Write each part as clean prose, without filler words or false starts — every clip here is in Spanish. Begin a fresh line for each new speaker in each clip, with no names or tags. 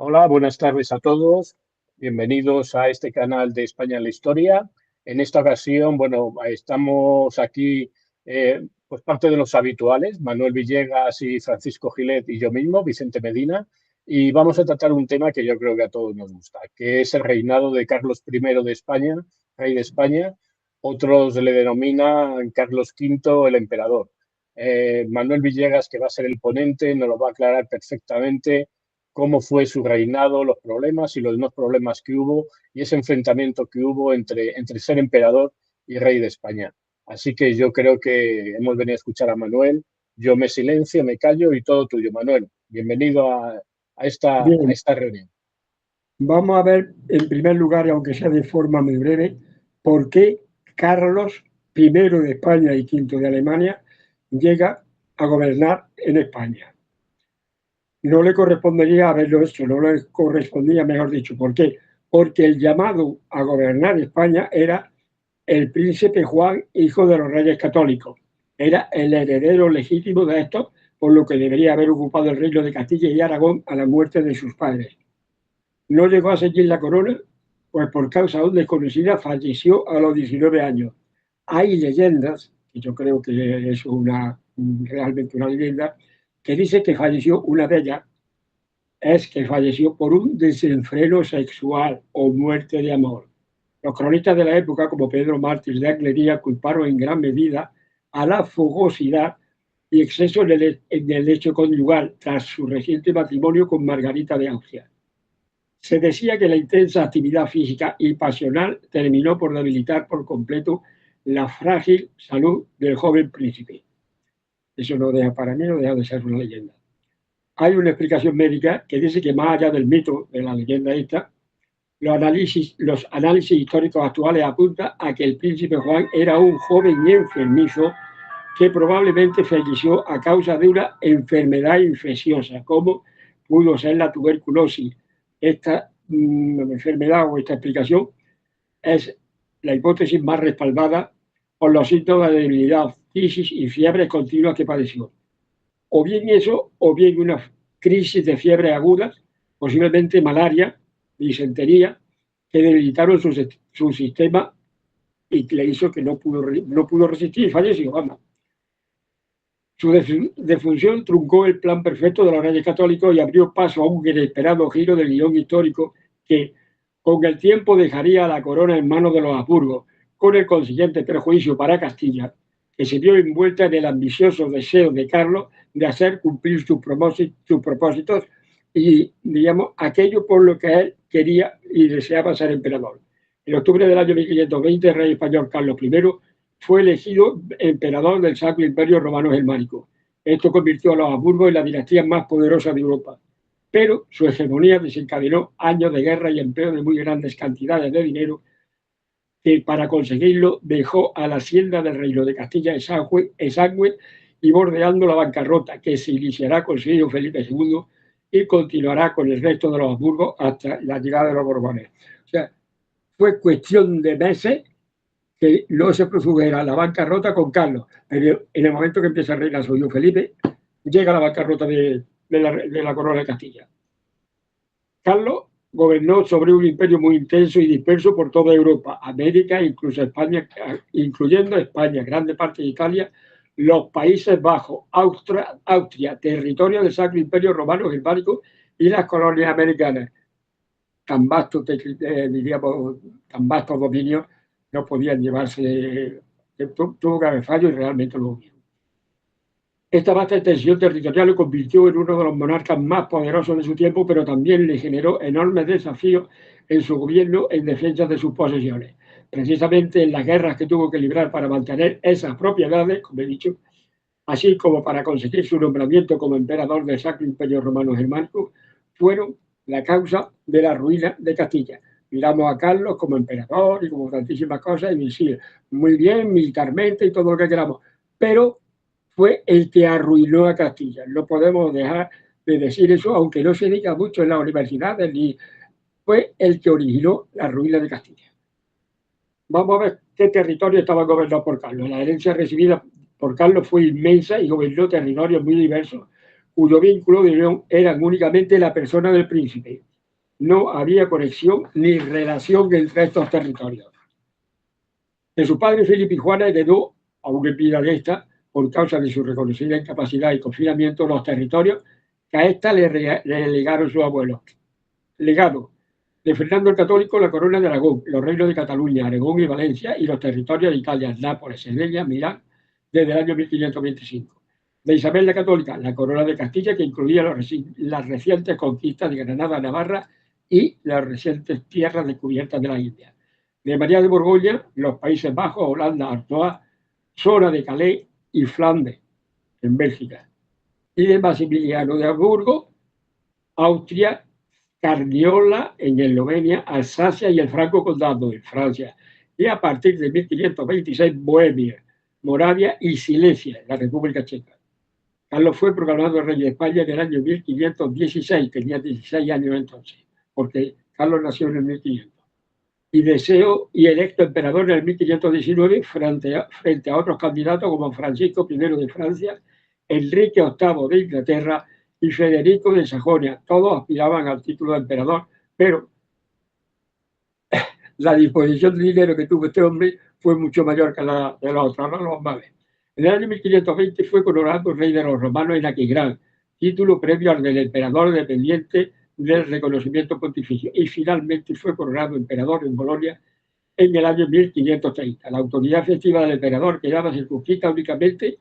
Hola, buenas tardes a todos. Bienvenidos a este canal de España en la Historia. En esta ocasión, bueno, estamos aquí, pues parte de los habituales, Manuel Villegas y Francisco Gilet y yo mismo, Vicente Medina, y vamos a tratar un tema que yo creo que a todos nos gusta, que es el reinado de Carlos I de España, rey de España. Otros le denominan Carlos V el emperador. Manuel Villegas, que va a ser el ponente, nos lo va a aclarar perfectamente cómo fue su reinado, los problemas y los no problemas que hubo y ese enfrentamiento que hubo entre ser emperador y rey de España. Así que yo creo que hemos venido a escuchar a Manuel. Yo me silencio, me callo y todo tuyo, Manuel. Bienvenido a
Bien,
esta reunión.
vamos a ver en primer lugar, y aunque sea de forma muy breve, por qué Carlos I de España y V de Alemania llega a gobernar en España. No le correspondería haberlo hecho, no le correspondía, mejor dicho. ¿Por qué? Porque el llamado a gobernar España era el príncipe Juan, hijo de los reyes católicos. Era el heredero legítimo de estos, por lo que debería haber ocupado el reino de Castilla y Aragón a la muerte de sus padres. No llegó a seguir la corona, pues por causa aún desconocida falleció a los 19 años. Hay leyendas, y yo creo que es realmente una leyenda, que dice que falleció, una de ellas es que falleció por un desenfreno sexual o muerte de amor. Los cronistas de la época, como Pedro Mártir de Anglería, culparon en gran medida a la fogosidad y exceso en el hecho conyugal tras su reciente matrimonio con Margarita de Austria. Se decía que la intensa actividad física y pasional terminó por debilitar por completo la frágil salud del joven príncipe. Eso no deja, para mí, no deja de ser una leyenda. Hay una explicación médica que dice que más allá del mito de la leyenda esta, los análisis históricos actuales apuntan a que el príncipe Juan era un joven y enfermizo que probablemente falleció a causa de una enfermedad infecciosa, como pudo ser la tuberculosis. Esta enfermedad o esta explicación es la hipótesis más respaldada por los síntomas de debilidad, crisis y fiebres continuas que padeció. O bien eso, o bien una crisis de fiebre agudas, posiblemente malaria, disentería, que debilitaron su sistema y que le hizo que no pudo resistir y falleció. Vamos. Su defunción truncó el plan perfecto de los reyes católicos y abrió paso a un inesperado giro del guión histórico que con el tiempo dejaría la corona en manos de los Habsburgo, con el consiguiente perjuicio para Castilla, que se vio envuelta en el ambicioso deseo de Carlos de hacer cumplir sus propósitos y, digamos, aquello por lo que él quería y deseaba ser emperador. En octubre del año 1520, el rey español Carlos I fue elegido emperador del Sacro Imperio Romano Germánico. Esto convirtió a los Habsburgo en la dinastía más poderosa de Europa. Pero su hegemonía desencadenó años de guerra y empleo de muy grandes cantidades de dinero que para conseguirlo dejó a la hacienda del reino de Castilla exangüe y bordeando la bancarrota que se iniciará con su hijo Felipe II y continuará con el resto de los Habsburgo hasta la llegada de los Borbones. O sea, fue cuestión de meses que no se produjera la bancarrota con Carlos, pero en el momento que empieza a reinar su hijo Felipe, llega la bancarrota de la corona de Castilla. Carlos gobernó sobre un imperio muy intenso y disperso por toda Europa, América, incluso España, incluyendo España, grande parte de Italia, los Países Bajos, Austria, territorio del Sacro Imperio Romano Germánico y las colonias americanas. Tan vastos, diríamos, tan vastos dominios no podían llevarse, tuvo que haber fallo y realmente lo hubo. Esta vasta extensión territorial lo convirtió en uno de los monarcas más poderosos de su tiempo, pero también le generó enormes desafíos en su gobierno en defensa de sus posesiones. Precisamente en las guerras que tuvo que librar para mantener esas propiedades, como he dicho, así como para conseguir su nombramiento como emperador del Sacro Imperio Romano Germánico, fueron la causa de la ruina de Castilla. Miramos a Carlos como emperador y como tantísimas cosas, y sí, muy bien, militarmente y todo lo que queramos, pero fue el que arruinó a Castilla. No podemos dejar de decir eso, aunque no se diga mucho en las universidades, ni fue el que originó la ruina de Castilla. Vamos a ver qué territorio estaba gobernado por Carlos. La herencia recibida por Carlos fue inmensa y gobernó territorios muy diversos, cuyo vínculo de unión eran únicamente la persona del príncipe. no había conexión ni relación entre estos territorios. De su padre Felipe y Juana heredó, aún en vida de esta, por causa de su reconocida incapacidad y confinamiento, los territorios que a esta le legaron sus abuelos. Legado de Fernando el Católico, la corona de Aragón, los reinos de Cataluña, Aragón y Valencia y los territorios de Italia, Nápoles, Cerdeña, Milán, desde el año 1525. De Isabel la Católica, la corona de Castilla, que incluía las recientes conquistas de Granada, Navarra y las recientes tierras descubiertas de la India. De María de Borgoña, los Países Bajos, Holanda, Artois, zona de Calais y Flandes, en Bélgica. Y de Maximiliano de Habsburgo, Austria, Carniola en Eslovenia, Alsacia y el Franco Condado en Francia. Y a partir de 1526, Bohemia, Moravia y Silesia, en la República Checa. Carlos fue proclamado rey de España en el año 1516, tenía 16 años entonces, porque Carlos nació en el 1500. Y electo emperador en el 1519 frente a otros candidatos como Francisco I de Francia, Enrique VIII de Inglaterra y Federico de Sajonia. Todos aspiraban al título de emperador, pero la disposición de dinero que tuvo este hombre fue mucho mayor que la de los otros, no los males. En el año 1520 fue coronado rey de los romanos en Aquisgrán, título previo al del emperador dependiente del reconocimiento pontificio, y finalmente fue coronado emperador en Bolonia en el año 1530. La autoridad efectiva del emperador quedaba circunscrita únicamente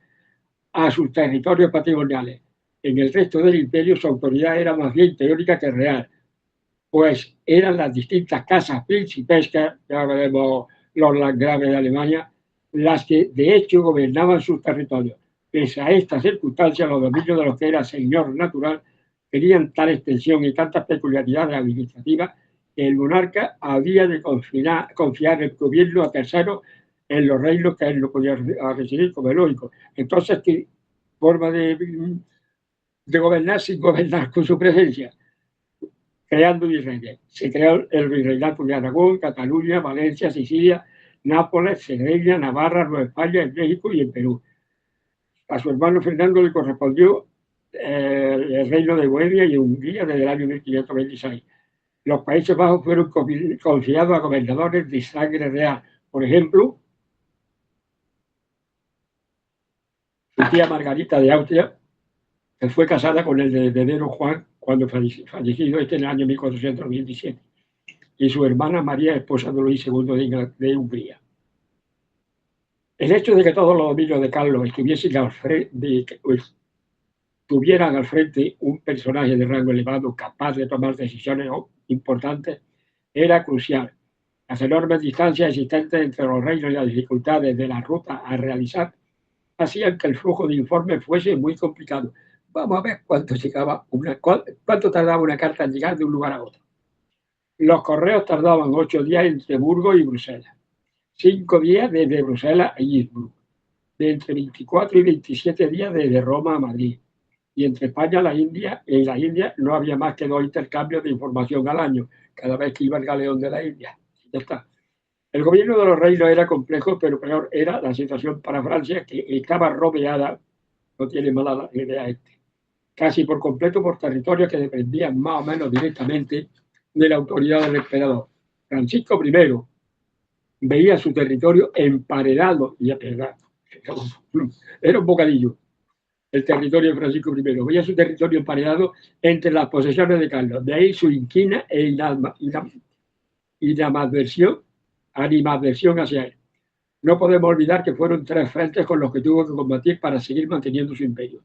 a sus territorios patrimoniales. En el resto del imperio su autoridad era más bien teórica que real, pues eran las distintas casas principescas, ya veremos los landgraves de Alemania, las que de hecho gobernaban sus territorios. Pese a esta circunstancia, los dominios de los que era señor natural tenían tal extensión y tantas peculiaridades administrativas que el monarca había de confiar el gobierno a terceros en los reinos que él no podía recibir, como es lógico. Entonces, ¿qué forma de gobernar sin gobernar con su presencia? Creando virreyes. Se creó el virreinato de Aragón, Cataluña, Valencia, Sicilia, Nápoles, Cerdeña, Navarra, Nueva España, en México y en Perú. A su hermano Fernando le correspondió el reino de Bohemia y Hungría desde el año 1526. Los Países Bajos fueron confiados a gobernadores de sangre real. Por ejemplo, su tía Margarita de Austria, que fue casada con el heredero Juan cuando fallecido en el año 1427, y su hermana María, esposa de Luis II de Hungría. El hecho de que todos los dominios de Carlos tuvieran al frente un personaje de rango elevado capaz de tomar decisiones importantes era crucial. Las enormes distancias existentes entre los reinos y las dificultades de la ruta a realizar hacían que el flujo de informes fuese muy complicado. Vamos a ver cuánto tardaba una carta en llegar de un lugar a otro. Los correos tardaban 8 días entre Burgos y Bruselas, 5 días desde Bruselas a Innsbruck, de entre 24 y 27 días desde Roma a Madrid. Y entre España y la India no había más que 2 intercambios de información al año, cada vez que iba el galeón de la India. Ya está. El gobierno de los reinos era complejo, pero peor era la situación para Francia, que estaba rodeada, no tiene mala idea casi por completo por territorios que dependían más o menos directamente de la autoridad del emperador. Francisco I veía su territorio emparedado, y era un bocadillo el territorio de Francisco I, veía su territorio emparedado entre las posesiones de Carlos, de ahí su inquina e animadversión hacia él. No podemos olvidar que fueron 3 frentes con los que tuvo que combatir para seguir manteniendo su imperio.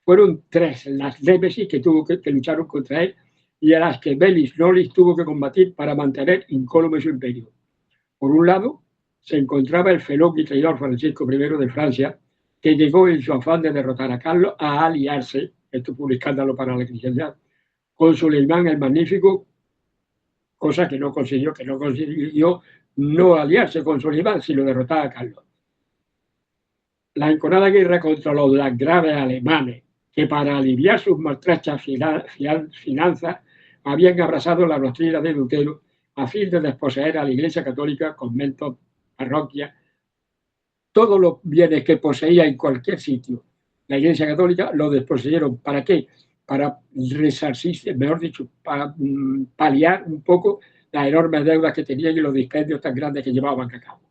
Fueron 3 las némesis que lucharon contra él y a las que Belis Nolis tuvo que combatir para mantener incólume su imperio. Por un lado, se encontraba el feroz y traidor Francisco I de Francia, que llegó en su afán de derrotar a Carlos a aliarse, esto fue un escándalo para la cristiandad, con Suleimán el Magnífico, cosa que no consiguió no aliarse con Suleimán, sino derrotar a Carlos. La enconada guerra contra los landgraves alemanes, que para aliviar sus maltrechas finanzas habían abrazado la doctrina de Lutero a fin de desposeer a la Iglesia Católica, conventos, parroquias, todos los bienes que poseía en cualquier sitio. La Iglesia Católica lo desposeyeron. ¿Para qué? para resarcirse, mejor dicho, para paliar un poco las enormes deudas que tenían y los dispendios tan grandes que llevaban a cabo.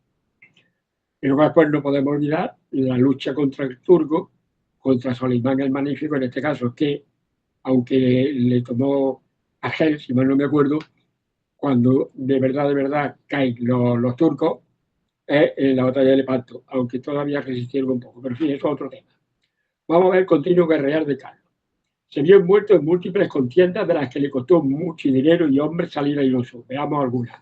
Y luego después no podemos olvidar la lucha contra el turco, contra Solimán el Magnífico, en este caso, que aunque le tomó Argel, si mal no me acuerdo, cuando de verdad caen los turcos, es en la batalla de Lepanto, aunque todavía resistieron un poco. Pero en fin, eso es otro tema. Vamos a ver el continuo guerrear de Carlos. Se vio envuelto en múltiples contiendas de las que le costó mucho dinero y hombres salir airoso. Veamos algunas.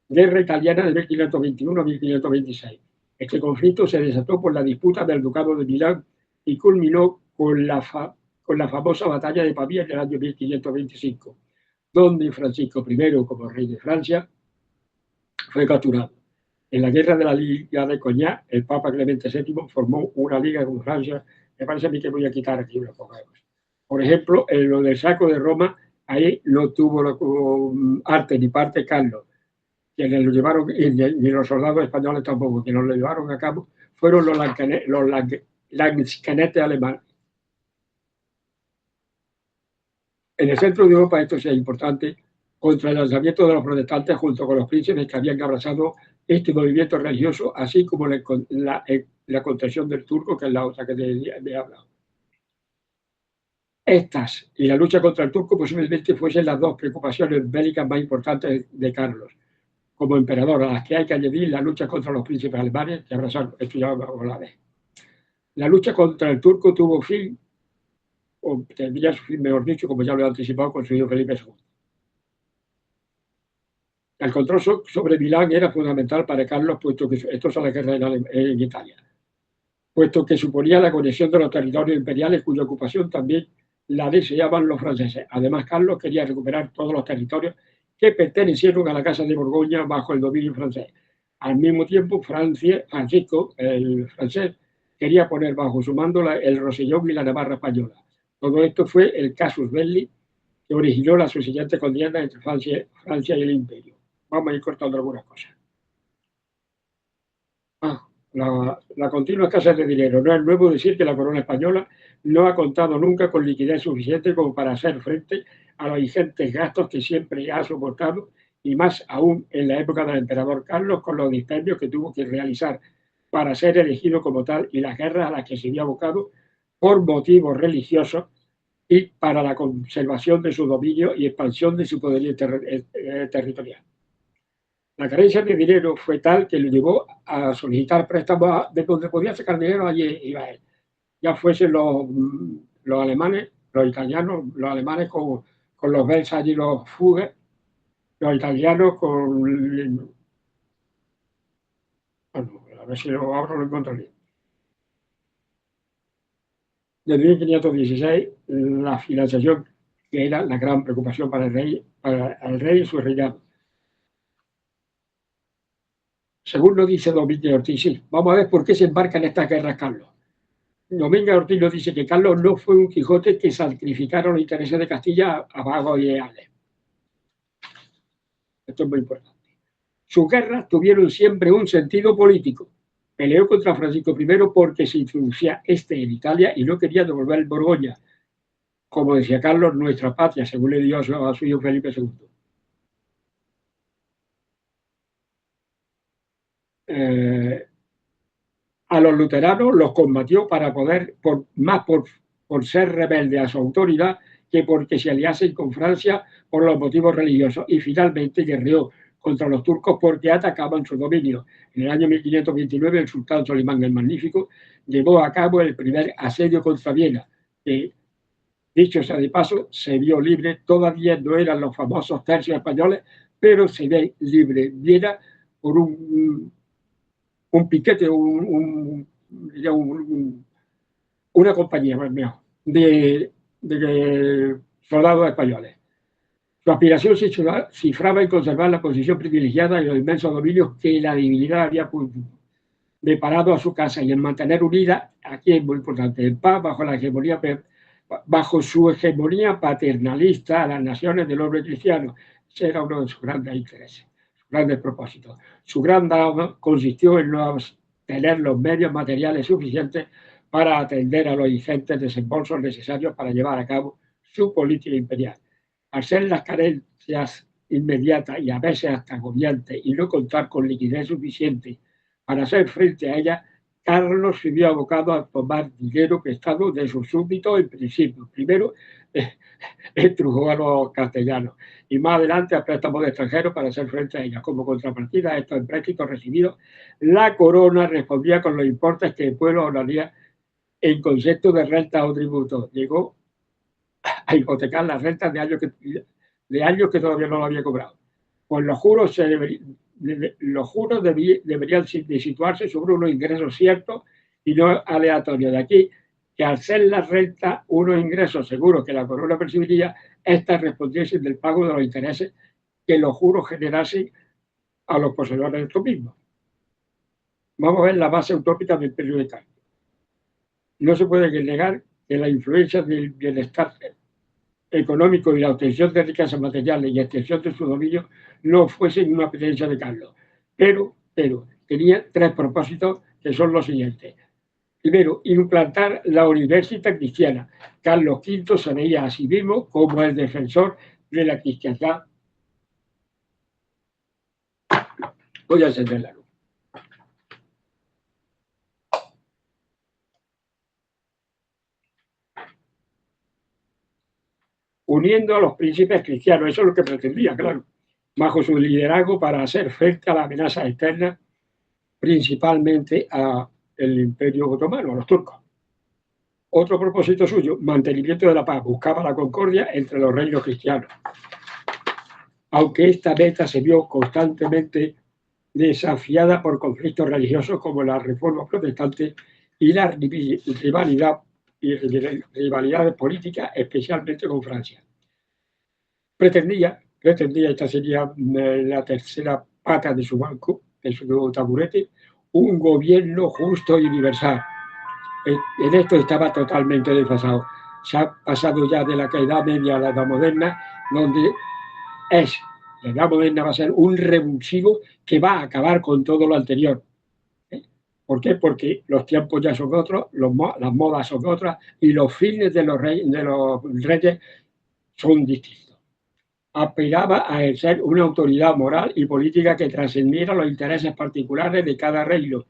Guerra italiana de 1521 a 1526. Este conflicto se desató por la disputa del Ducado de Milán y culminó con la famosa batalla de Pavía en el año 1525, donde Francisco I, como rey de Francia, fue capturado. En la guerra de la Liga de Cognac, el Papa Clemente VII formó una liga con Francia. Me parece a mí que voy a quitar aquí unos pocos. Por ejemplo, en lo del saco de Roma, ahí no tuvo arte ni parte Carlos. Quienes lo llevaron, ni los soldados españoles tampoco, quienes lo llevaron a cabo fueron los lansquenetes alemanes. En el centro de Europa, esto sí es importante, contra el lanzamiento de los protestantes junto con los príncipes que habían abrazado este movimiento religioso, así como la contención del turco, que es la otra que te he hablado. Estas y la lucha contra el turco posiblemente fuesen las dos preocupaciones bélicas más importantes de Carlos como emperador, a las que hay que añadir la lucha contra los príncipes alemanes que abrazaron. Esto ya lo la vez. La lucha contra el turco tuvo fin, o tendría su fin, mejor dicho, como ya lo he anticipado, con su hijo Felipe II. El control sobre Milán era fundamental para Carlos, puesto que esto es la guerra en Italia, puesto que suponía la conexión de los territorios imperiales, cuya ocupación también la deseaban los franceses. Además, Carlos quería recuperar todos los territorios que pertenecieron a la Casa de Borgoña bajo el dominio francés. Al mismo tiempo, Francisco, el francés, quería poner bajo su mando el Rosellón y la Navarra española. Todo esto fue el casus belli que originó la subsiguiente contienda entre Francia y el Imperio. Vamos a ir cortando algunas cosas. La continua escasez de dinero. No es nuevo decir que la corona española no ha contado nunca con liquidez suficiente como para hacer frente a los ingentes gastos que siempre ha soportado, y más aún en la época del emperador Carlos, con los dispendios que tuvo que realizar para ser elegido como tal y las guerras a las que se vio abocado por motivos religiosos y para la conservación de su dominio y expansión de su poderío territorial. La carencia de dinero fue tal que lo llevó a solicitar préstamos de donde podía sacar dinero, allí iba él. Ya fuesen los alemanes, los italianos, los alemanes con los Versailles y los Fugger, los italianos con... Bueno, a ver si ahora lo encuentro bien. Desde 1516, la financiación, que era la gran preocupación para el rey y su reinado. Según lo dice Domínguez Ortiz, sí. Vamos a ver por qué se embarca en estas guerras Carlos. Domínguez Ortiz nos dice que Carlos no fue un Quijote que sacrificaron los intereses de Castilla a vagos ideales. Esto es muy importante. Sus guerras tuvieron siempre un sentido político. Peleó contra Francisco I porque se introducía en Italia y no quería devolver el Borgoña. Como decía Carlos, nuestra patria, según le dio a su hijo Felipe II. A los luteranos los combatió para poder, por ser rebelde a su autoridad, que porque se aliasen con Francia por los motivos religiosos, y finalmente guerreó contra los turcos porque atacaban su dominio. En el año 1529 el sultán Solimán el Magnífico llevó a cabo el primer asedio contra Viena, que, dicho sea de paso, se vio libre. Todavía no eran los famosos tercios españoles, pero se ve libre Viena por un piquete, una compañía de soldados españoles. Su aspiración se cifraba en conservar la posición privilegiada y los inmensos dominios que la divinidad había deparado a su casa, y en mantener unida, aquí es muy importante, en paz bajo su hegemonía paternalista a las naciones del hombre cristiano. Ese era uno de sus grandes intereses, sus grandes propósitos. Su gran drama consistió en no tener los medios materiales suficientes para atender a los ingentes desembolsos necesarios para llevar a cabo su política imperial. Al ser las carencias inmediatas y a veces hasta agobiantes y no contar con liquidez suficiente para hacer frente a ella, Carlos se vio abocado a tomar dinero prestado de sus súbditos en principio. Primero estrujó a los castellanos y más adelante a préstamos de extranjeros para hacer frente a ella. Como contrapartida a estos empréstitos recibidos, la corona respondía con los importes que el pueblo ahorraría en concepto de renta o tributo. Llegó a hipotecar las rentas de años que todavía no lo había cobrado. Pues los juros, deberían de situarse sobre unos ingresos ciertos y no aleatorios. De aquí que al ser la renta unos ingresos seguros que la corona percibiría, éstas respondiesen del pago de los intereses que los juros generasen a los poseedores de estos mismos. Vamos a ver la base utópica del imperio de Carlos. No se puede negar que la influencia del bienestar económico y la obtención de riquezas materiales y extensión de su dominio no fuesen una presencia de Carlos. Pero tenía tres propósitos que son los siguientes. Primero, implantar la universidad cristiana. Carlos V se veía a sí mismo como el defensor de la cristiandad. Voy a encender la luz. Uniendo a los príncipes cristianos, eso es lo que pretendía, claro, bajo su liderazgo para hacer frente a la amenaza externa, principalmente al Imperio Otomano, a los turcos. Otro propósito suyo, mantenimiento de la paz, buscaba la concordia entre los reinos cristianos. Aunque esta meta se vio constantemente desafiada por conflictos religiosos como la reforma protestante y la rivalidades políticas, especialmente con Francia. Pretendía, esta sería la tercera pata de su banco, de su taburete, un gobierno justo y universal. En esto estaba totalmente desfasado. Se ha pasado ya de la Edad Media a la Edad Moderna, donde la Edad Moderna va a ser un revulsivo que va a acabar con todo lo anterior. ¿Por qué? Porque los tiempos ya son otros, las modas son otras y los fines de los reyes son distintos. Aspiraba a ejercer una autoridad moral y política que trascendiera los intereses particulares de cada reino.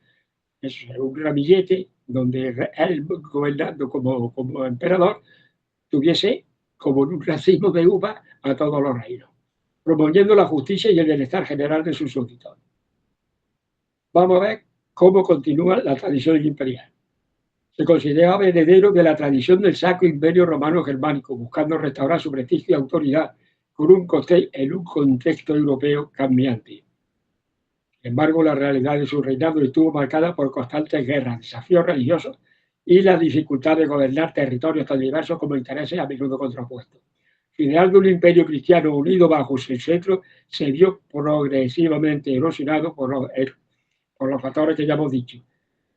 Es un ramillete donde él, gobernando como emperador, tuviese como un racimo de uva a todos los reinos, promoviendo la justicia y el bienestar general de sus súbditos. Vamos a ver cómo continúa la tradición imperial. Se consideraba heredero de la tradición del Sacro Imperio Romano Germánico, buscando restaurar su prestigio y autoridad en un contexto europeo cambiante. Sin embargo, la realidad de su reinado estuvo marcada por constantes guerras, desafíos religiosos y la dificultad de gobernar territorios tan diversos como intereses a menudo contrapuestos. El ideal de un imperio cristiano unido bajo su cetro se vio progresivamente erosionado por los factores que ya hemos dicho,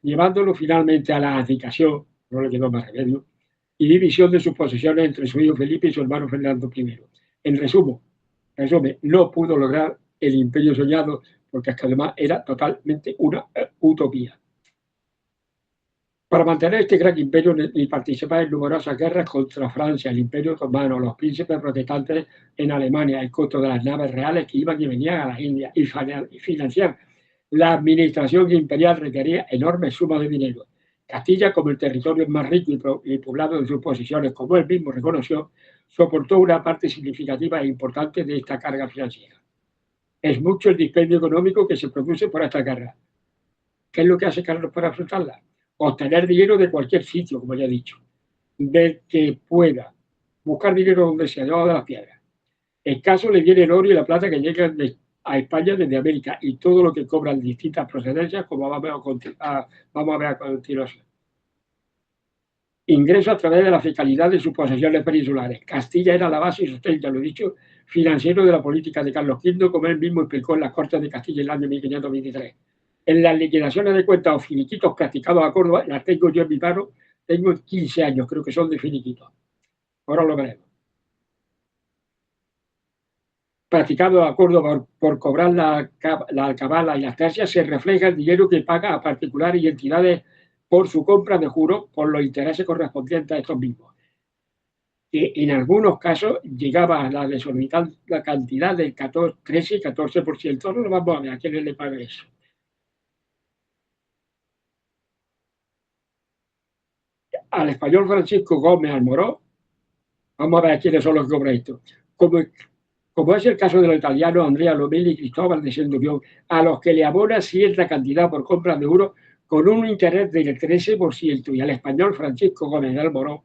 llevándolo finalmente a la abdicación, no le quedó más remedio, y división de sus posesiones entre su hijo Felipe y su hermano Fernando I. En resumen, no pudo lograr el imperio soñado porque hasta además era totalmente una utopía. Para mantener este gran imperio y participar en numerosas guerras contra Francia, el Imperio Otomano, los príncipes protestantes en Alemania, el costo de las naves reales que iban y venían a las Indias y financiar la administración imperial requería enormes sumas de dinero. Castilla, como el territorio más rico y poblado de sus posesiones, como él mismo reconoció, soportó una parte significativa e importante de esta carga financiera. Es mucho el dispendio económico que se produce por esta guerra. ¿Qué es lo que hace Carlos para afrontarla? Obtener dinero de cualquier sitio, como ya he dicho, del que pueda buscar dinero donde sea, debajo de las piedras. Escaso le viene el oro y la plata que llegan a España desde América y todo lo que cobran distintas procedencias, como vamos a ver a continuación. Ingreso a través de la fiscalidad de sus posesiones peninsulares. Castilla era la base y sostén, ya lo he dicho, financiero de la política de Carlos V, como él mismo explicó en las Cortes de Castilla en el año 1523. En las liquidaciones de cuentas o finiquitos practicados a Córdoba, las tengo yo en mi mano, tengo 15 años, creo que son de finiquitos. Ahora lo veremos. Practicado a Córdoba por cobrar la alcabala y las tercias, se refleja el dinero que paga a particulares y entidades por su compra de juros por los intereses correspondientes a estos mismos. que en algunos casos llegaba a la desorbitada cantidad del 13 y 14%. No vamos a ver a quién le paga eso. Al español Francisco Gómez Almoró, vamos a ver quiénes son los que cobran esto. Como es el caso de los italianos Andrea Lomelli y Cristóbal de Centurión, a los que le abona cierta cantidad por compra de euros con un interés del 13%, y al español Francisco Gómez Almoró,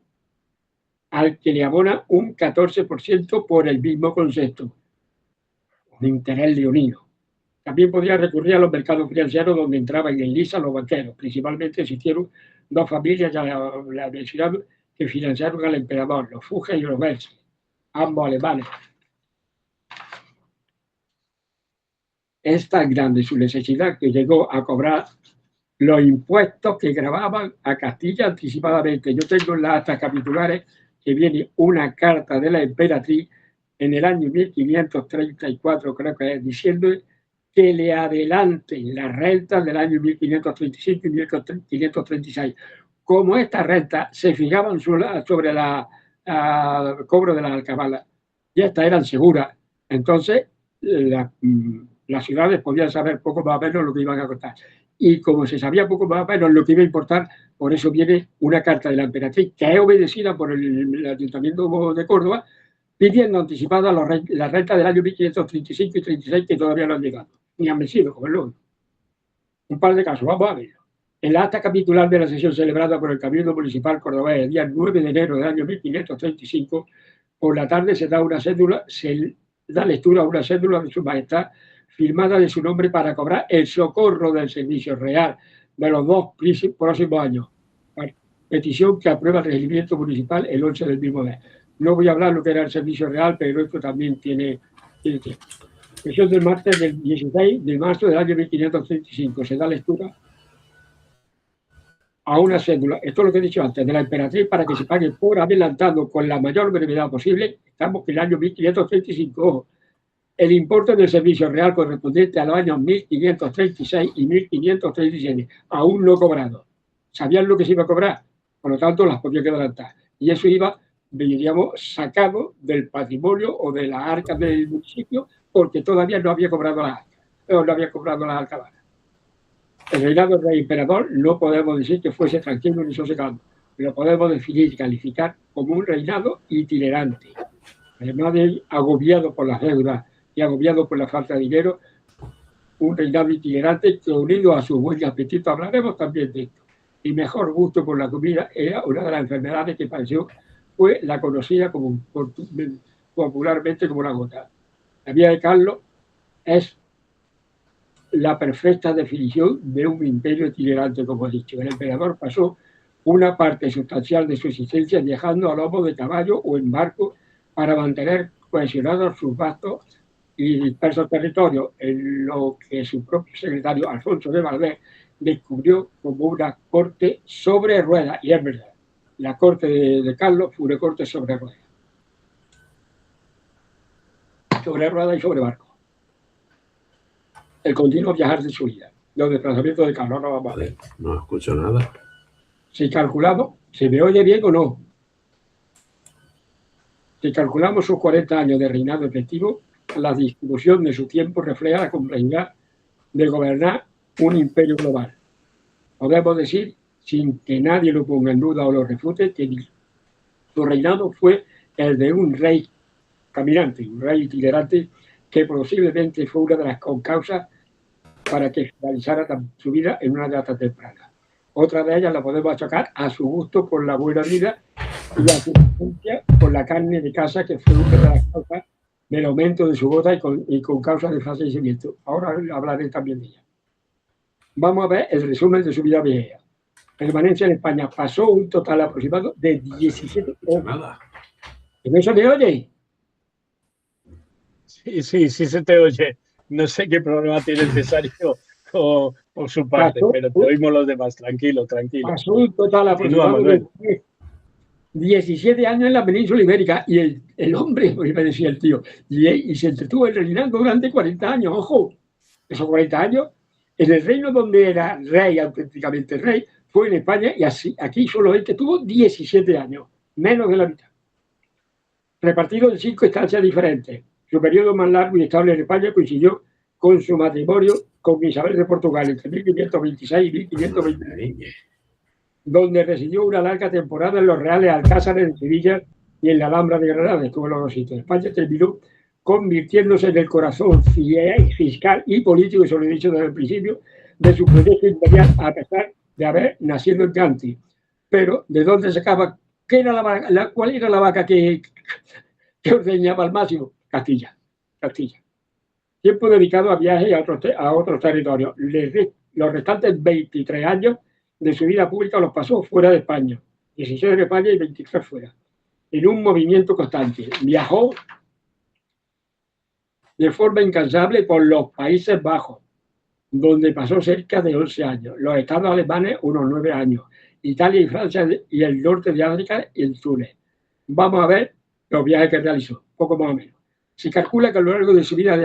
al que le abona un 14% por el mismo concepto, de interés leonino. También podría recurrir a los mercados financieros donde entraban en lisa los banqueros. Principalmente existieron dos familias, ya la mencionamos, que financiaron al emperador, los Fuges y los Welser, ambos alemanes. Es tan grande su necesidad que llegó a cobrar los impuestos que grababan a Castilla anticipadamente. Yo tengo en las actas capitulares que viene una carta de la emperatriz en el año 1534, creo que es, diciendo que le adelanten las rentas del año 1535 y 1536. Como estas rentas se fijaban sobre el cobro de las alcabalas y estas eran seguras, entonces las ciudades podían saber poco más o menos lo que iban a costar. Y como se sabía poco más o menos lo que iba a importar, por eso viene una carta de la emperatriz que es obedecida por el Ayuntamiento de Córdoba, pidiendo anticipada la renta del año 1535 y 36 que todavía no han llegado, ni han vencido, como el lunes. Un par de casos, vamos a verlo. En la acta capitular de la sesión celebrada por el Cabildo Municipal cordobés el día 9 de enero del año 1535, por la tarde se da lectura a una cédula de su majestad firmada de su nombre para cobrar el socorro del servicio real de los 2 próximos años. Petición que aprueba el regimiento municipal el 11 del mismo mes. No voy a hablar lo que era el servicio real, pero esto también tiene tiempo. Sesión del martes del 16 de marzo del año 1535. Se da lectura a una cédula, esto es lo que he dicho antes, de la emperatriz para que se pague por adelantado con la mayor brevedad posible, estamos en el año 1535, ojo, el importe del servicio real correspondiente a los años 1536 y 1537, aún no cobrado. Sabían lo que se iba a cobrar, por lo tanto las podía que adelantar. Y eso iba, diríamos, sacado del patrimonio o de las arcas del municipio, porque todavía no había cobrado las arcas, no había cobrado las alcabalas. El reinado del rey emperador no podemos decir que fuese tranquilo ni sosegado, lo podemos definir y calificar como un reinado itinerante. Además de agobiado por las deudas y agobiado por la falta de dinero, un reinado itinerante que, unido a su buen apetito, hablaremos también de esto, y mejor gusto por la comida, era una de las enfermedades que padeció, fue la conocida popularmente como la gota. La vida de Carlos es la perfecta definición de un imperio itinerante, como he dicho. El emperador pasó una parte sustancial de su existencia viajando a lomo de caballo o en barco para mantener cohesionados sus vastos y dispersos territorios, en lo que su propio secretario Alfonso de Valdés descubrió como una corte sobre ruedas. Y es verdad, la corte de Carlos fue una corte sobre ruedas. Sobre ruedas y sobre barco. El continuo viajar de su vida, los desplazamientos de Carlos, no vamos a ver.
No escucho nada.
Si calculamos, ¿se me oye bien o no? Si calculamos sus 40 años de reinado efectivo, la distribución de su tiempo refleja la complejidad de gobernar un imperio global. Podemos decir, sin que nadie lo ponga en duda o lo refute, que su reinado fue el de un rey caminante, un rey itinerante, que posiblemente fue una de las causas para que finalizara su vida en una data temprana. Otra de ellas la podemos achacar a su gusto por la buena vida y a su preferencia por la carne de caza, que fue una de las causas del aumento de su gota y con causa de fallecimiento. Ahora hablaré también de ella. Vamos a ver el resumen de su vida vieja. Permanencia en España. Pasó un total aproximado de 17 años. ¿En eso me oye?
Sí se te oye. No sé qué problema tiene el Cesario por su parte, pero te oímos los demás. Tranquilo.
Pasó un total aproximado de 17 años en la península ibérica, y el hombre, me decía el tío, y se entretuvo en reinando durante 40 años, ojo, esos 40 años, en el reino donde era rey, auténticamente rey, fue en España, y así, aquí solamente tuvo 17 años, menos de la mitad. Repartido en 5 estancias diferentes. Su periodo más largo y estable en España coincidió con su matrimonio con Isabel de Portugal entre 1526 y 1529, donde residió una larga temporada en los Reales Alcázares de Sevilla y en la Alhambra de Granada. Estuvo en los dos sitios. España terminó convirtiéndose en el corazón fiscal y político, eso lo he dicho desde el principio, de su proyecto imperial, a pesar de haber nacido en Canti. Pero, ¿de dónde sacaba? ¿Cuál era la vaca que ordeñaba al máximo? Castilla. Tiempo dedicado a viajes a otros territorios. Los restantes 23 años de su vida pública los pasó fuera de España. 16 en España y 23 fuera. En un movimiento constante. Viajó de forma incansable por los Países Bajos, donde pasó cerca de 11 años. Los estados alemanes, unos 9 años. Italia y Francia y el norte de África y el Túnez. Vamos a ver los viajes que realizó, poco más o menos. Se calcula que a lo largo de su vida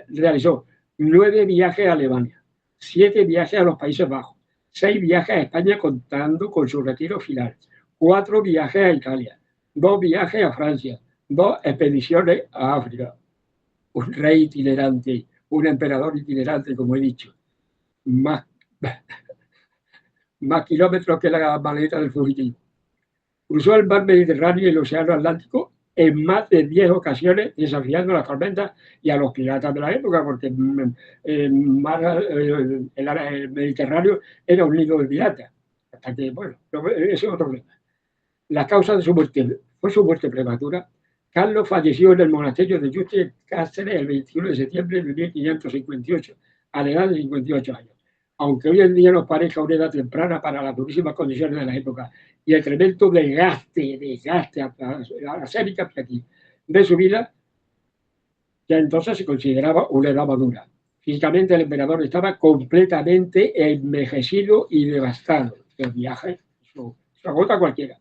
realizó 9 viajes a Alemania, 7 viajes a los Países Bajos, 6 viajes a España contando con su retiro final, 4 viajes a Italia, 2 viajes a Francia, 2 expediciones a África. Un rey itinerante, un emperador itinerante, como he dicho. Más kilómetros que la maleta del fugitivo. Cruzó el mar Mediterráneo y el océano Atlántico en más de 10 ocasiones, desafiando a las tormentas y a los piratas de la época, porque el Mediterráneo era un nido de piratas. Hasta que, bueno, ese es otro problema. La causa de su muerte fue su muerte prematura. Carlos falleció en el monasterio de Yuste Cáceres el 21 de septiembre de 1558, a la edad de 58 años. Aunque hoy en día nos parezca una edad temprana para las durísimas condiciones de la época y el tremendo desgaste acémica de su vida, ya entonces se consideraba una edad madura. Físicamente el emperador estaba completamente envejecido y devastado. El viaje, eso agota a cualquiera.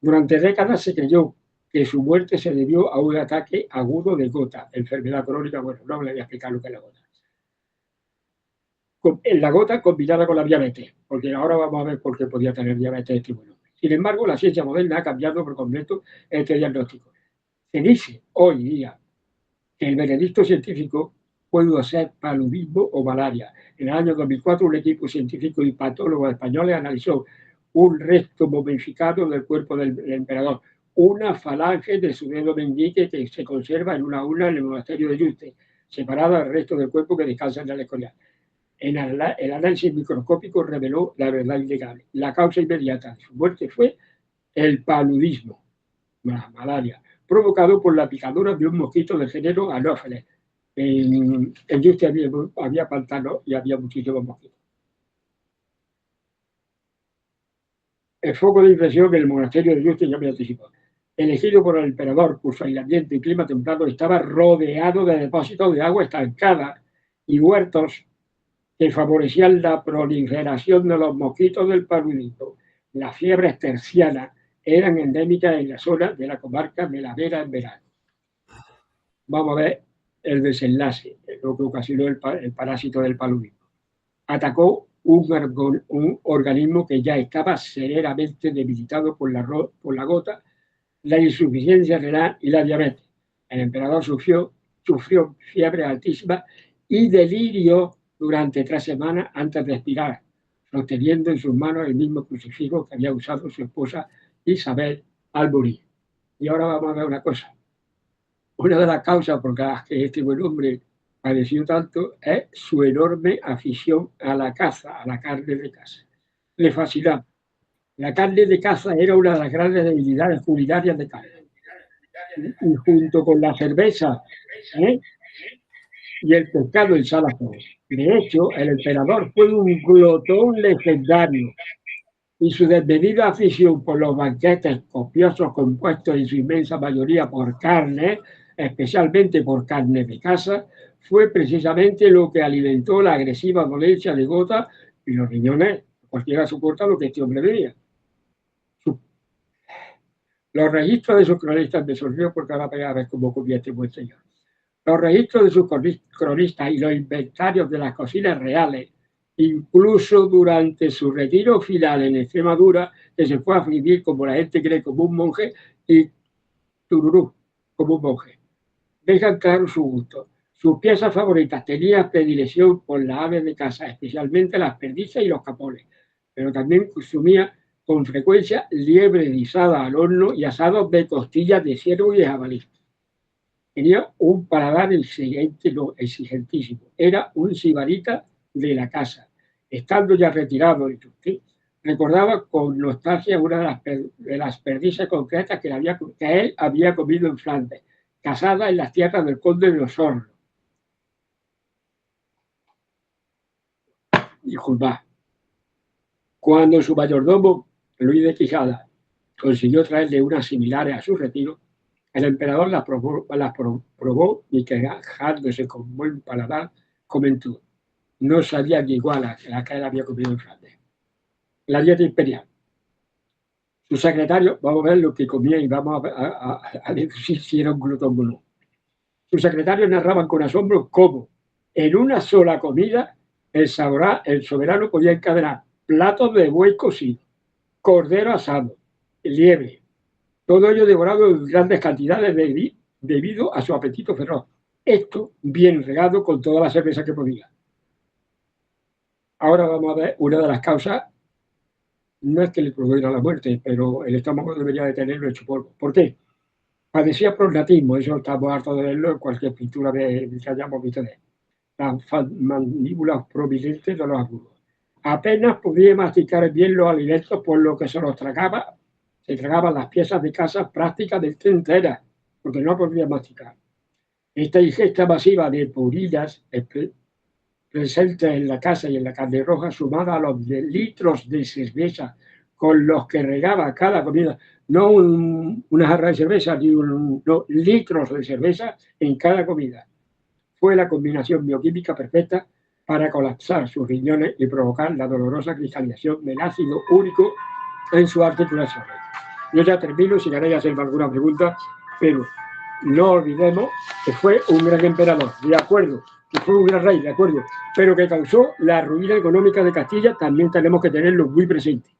Durante décadas se creyó que su muerte se debió a un ataque agudo de gota, enfermedad crónica. Bueno, no le voy a explicar lo que es la gota. La gota combinada con la diabetes, porque ahora vamos a ver por qué podía tener diabetes este buen hombre. Sin embargo, la ciencia moderna ha cambiado por completo este diagnóstico. Se dice hoy día que el veredicto científico puede ser paludismo o malaria. En el año 2004, un equipo científico y patólogo españoles analizó un resto momificado del cuerpo del emperador, una falange de su dedo meñique que se conserva en una urna en el monasterio de Yuste, separada del resto del cuerpo que descansa en el Escorial. El análisis microscópico reveló la verdad innegable. La causa inmediata de su muerte fue el paludismo, la malaria, provocado por la picadura de un mosquito del género Anopheles. En Yuste había pantanos y había muchísimos mosquitos. El foco de infección en el monasterio de Yuste, ya me anticipo, elegido por el emperador por su aislamiento y clima templado, estaba rodeado de depósitos de agua estancada y huertos que favorecían la proliferación de los mosquitos del paludismo. Las fiebres tercianas eran endémicas en la zona de la comarca de la Vera en verano. Vamos a ver el desenlace, lo que ocasionó el parásito del paludismo. Atacó un organismo que ya estaba severamente debilitado por la gota, la insuficiencia renal y la diabetes. El emperador sufrió fiebre altísima y delirio durante 3 semanas antes de expirar, sosteniendo en sus manos el mismo crucifijo que había usado su esposa Isabel al morir. Y ahora vamos a ver una cosa. Una de las causas por las que este buen hombre padeció tanto es su enorme afición a la caza, a la carne de caza. Le fascinaba. La carne de caza era una de las grandes debilidades culinarias de carne. Y junto con la cerveza y el pescado en Salazar. De hecho, el emperador fue un glotón legendario y su desmedida afición por los banquetes copiosos compuestos en su inmensa mayoría por carne, especialmente por carne de caza, fue precisamente lo que alimentó la agresiva dolencia de gota y los riñones. Cualquiera soporta lo que este hombre veía. Los registros de sus cronistas me sorprendió porque ahora voy a ver cómo comía este buen señor. Los registros de sus cronistas y los inventarios de las cocinas reales, incluso durante su retiro final en Extremadura, que se fue a vivir, como la gente cree, como un monje, y tururú, como un monje. Dejan claro su gusto. Sus piezas favoritas tenía predilección por las aves de caza, especialmente las perdices y los capones, pero también consumía con frecuencia liebre guisada al horno y asados de costillas de ciervo y de jabalí. Tenía un paladar exigente, no, exigentísimo. Era un sibarita de la casa. Estando ya retirado de Turquía, recordaba con nostalgia una de las perdices concretas que él había comido en Flandes, casada en las tierras del conde de Osorno y Jubá. Cuando su mayordomo, Luis de Quijada, consiguió traerle unas similares a su retiro, el emperador las probó y quejándose con buen paladar, comentó: no sabían igual a la que él había comido en Flandes. La dieta imperial. Su secretario, vamos a ver lo que comía y vamos a ver si era un glotón o no. Sus secretarios narraban con asombro cómo, en una sola comida, el soberano podía encadenar platos de buey cocido, cordero asado, liebre, todo ello devorado en grandes cantidades debido a su apetito feroz. Esto bien regado con toda la cerveza que podía. Ahora vamos a ver una de las causas. No es que le produjera la muerte, pero el estómago debería de tenerlo hecho polvo. ¿Por qué? Padecía prosnatismo, eso estamos hartos de verlo en cualquier pintura que hayamos visto de él. Las mandíbulas prominentes de los agudos. Apenas podía masticar bien los alimentos, por lo que se tragaban las piezas de casa prácticamente enteras, porque no podía masticar. Esta ingesta masiva de purillas presente en la casa y en la carne roja, sumada a los litros de cerveza con los que regaba cada comida, no una jarra de cerveza, no, litros de cerveza en cada comida. Fue la combinación bioquímica perfecta para colapsar sus riñones y provocar la dolorosa cristalización del ácido úrico en sus articulaciones. Yo ya termino, si queréis hacerme alguna pregunta, pero no olvidemos que fue un gran emperador, de acuerdo, que fue un gran rey, de acuerdo, pero que causó la ruina económica de Castilla, también tenemos que tenerlo muy presente,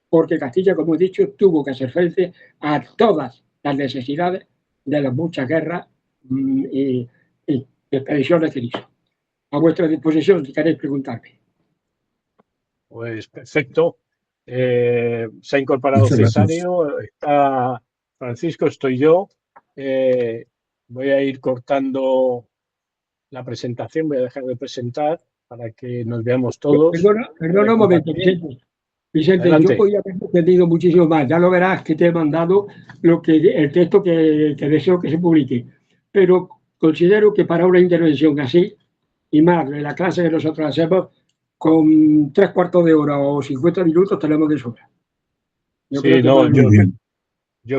porque Castilla, como he dicho, tuvo que hacer frente a todas las necesidades de las muchas guerras y expediciones que hizo. A vuestra disposición, si queréis preguntarme.
Pues perfecto. Se ha incorporado Cesario, está Francisco, estoy yo. Voy a ir cortando la presentación, voy a dejar de presentar para que nos veamos todos.
Perdona un momento, Vicente, yo podía haber entendido muchísimo más. Ya lo verás que te he mandado el texto que deseo que se publique. Pero considero que para una intervención así, y más de la clase que nosotros hacemos, con 3/4 de hora o 50 minutos tenemos de sobra.
Yo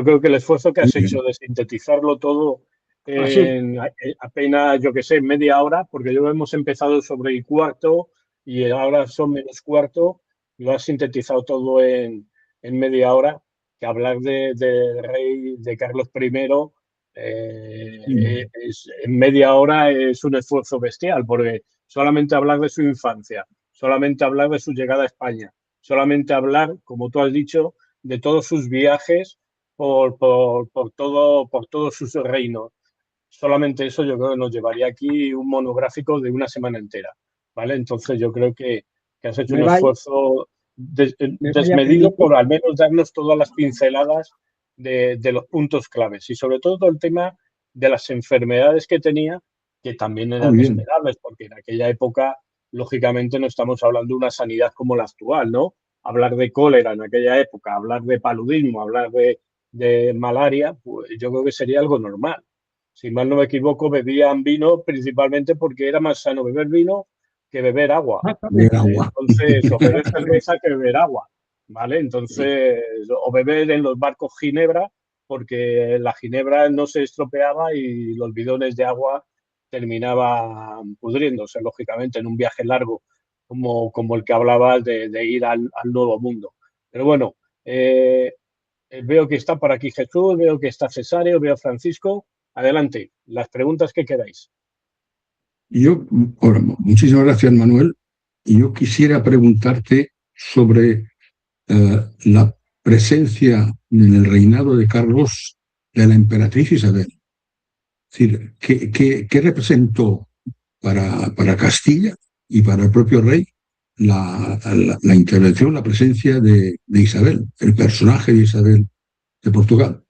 creo que el esfuerzo que has hecho de sintetizarlo todo en apenas, yo que sé, media hora, porque yo hemos empezado sobre el cuarto y ahora son menos cuarto, lo has sintetizado todo en media hora, que hablar de rey, de Carlos I, en media hora es un esfuerzo bestial, porque solamente hablar de su infancia, solamente hablar de su llegada a España, solamente hablar, como tú has dicho, de todos sus viajes por todos sus reinos. Solamente eso yo creo que nos llevaría aquí un monográfico de una semana entera, ¿vale? Entonces yo creo que has hecho un esfuerzo desmedido por al menos darnos todas las pinceladas de los puntos claves y sobre todo el tema de las enfermedades que tenía, que también eran esperables, porque en aquella época, lógicamente, no estamos hablando de una sanidad como la actual, ¿no? Hablar de cólera en aquella época, hablar de paludismo, hablar de malaria, pues yo creo que sería algo normal. Si mal no me equivoco, bebían vino principalmente porque era más sano beber vino que beber agua. Entonces, o beber cerveza que beber agua, ¿vale? Entonces, o beber en los barcos ginebra, porque la ginebra no se estropeaba y los bidones de agua terminaban pudriéndose, lógicamente, en un viaje largo como el que hablabas de ir al Nuevo Mundo. Pero bueno, veo que está por aquí Jesús, veo que está Cesario, veo a Francisco. Adelante, las preguntas que queráis.
Muchísimas gracias, Manuel. Y yo quisiera preguntarte sobre la presencia en el reinado de Carlos de la emperatriz Isabel. Es decir, ¿qué representó para Castilla y para el propio rey la intervención, la presencia de Isabel, el personaje de Isabel de Portugal?